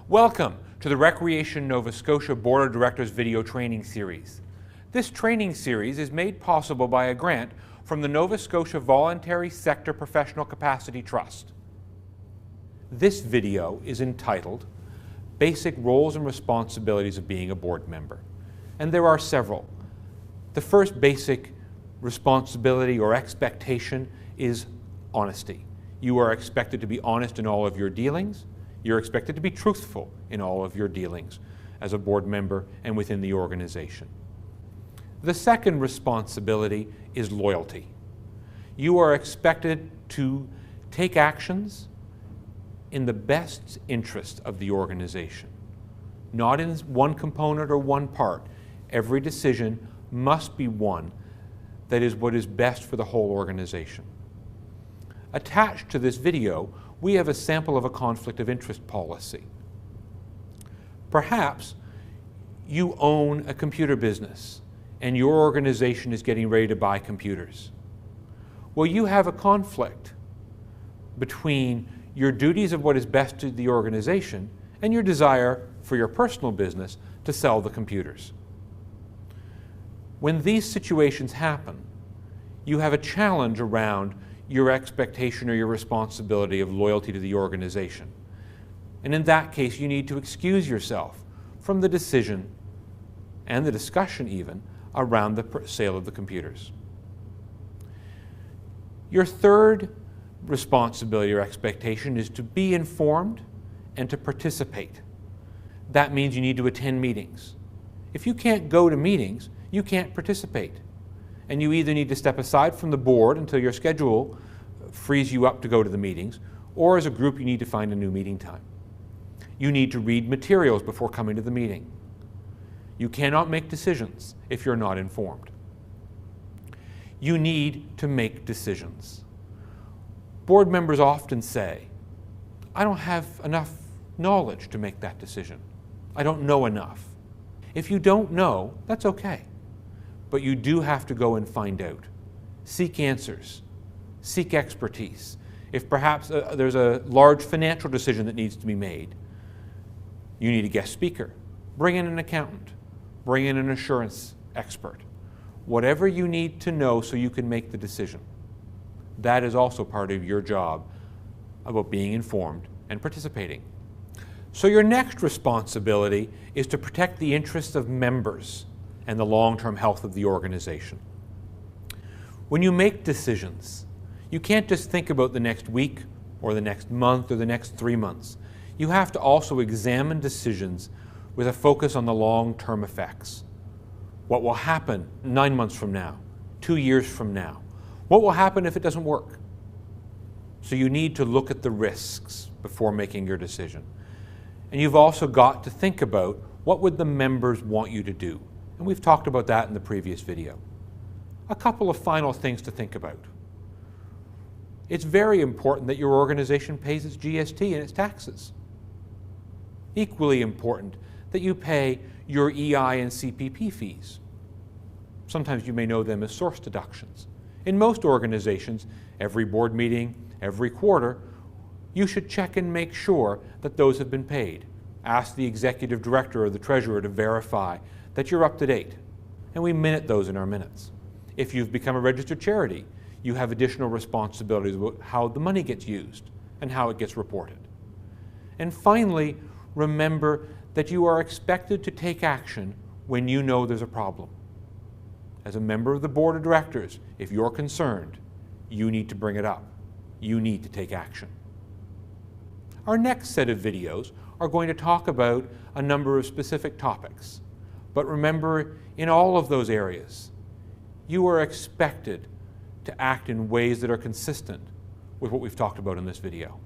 Welcome to the Recreation Nova Scotia Board of Directors video training series. This training series is made possible by a grant from the Nova Scotia Voluntary Sector Professional Capacity Trust. This video is entitled Basic Roles and Responsibilities of Being a Board Member, and there are several. The first basic responsibility or expectation is honesty. You are expected to be honest in all of your dealings. You're expected to be truthful in all of your dealings as a board member and within the organization. The second responsibility is loyalty. You are expected to take actions in the best interest of the organization, not in one component or one part. Every decision must be one that is what is best for the whole organization. Attached to this video, we have a sample of a conflict of interest policy. Perhaps you own a computer business and your organization is getting ready to buy computers. Well, you have a conflict between your duties of what is best to the organization and your desire for your personal business to sell the computers. When these situations happen, you have a challenge around your expectation or your responsibility of loyalty to the organization. And in that case, you need to excuse yourself from the decision and the discussion even around the sale of the computers. Your third responsibility or expectation is to be informed and to participate. That means you need to attend meetings. If you can't go to meetings, you can't participate. And you either need to step aside from the board until your schedule frees you up to go to the meetings, or as a group you need to find a new meeting time. You need to read materials before coming to the meeting. You cannot make decisions if you're not informed. You need to make decisions. Board members often say, I don't have enough knowledge to make that decision. I don't know enough. If you don't know, that's okay. But you do have to go and find out. Seek answers. Seek expertise. If perhaps there's a large financial decision that needs to be made, you need a guest speaker. Bring in an accountant. Bring in an assurance expert. Whatever you need to know so you can make the decision. That is also part of your job about being informed and participating. So your next responsibility is to protect the interests of members and the long-term health of the organization. When you make decisions, you can't just think about the next week or the next month or the next 3 months. You have to also examine decisions with a focus on the long-term effects. What will happen 9 months from now, 2 years from now? What will happen if it doesn't work? So you need to look at the risks before making your decision. And you've also got to think about what would the members want you to do. And we've talked about that in the previous video. A couple of final things to think about. It's very important that your organization pays its GST and its taxes. Equally important that you pay your EI and CPP fees. Sometimes you may know them as source deductions. In most organizations, every board meeting, every quarter, you should check and make sure that those have been paid. Ask the executive director or the treasurer to verify that you're up to date. And we minute those in our minutes. If you've become a registered charity, you have additional responsibilities about how the money gets used and how it gets reported. And finally, remember that you are expected to take action when you know there's a problem. As a member of the board of directors, if you're concerned, you need to bring it up. You need to take action. Our next set of videos are going to talk about a number of specific topics. But remember, in all of those areas, you are expected to act in ways that are consistent with what we've talked about in this video.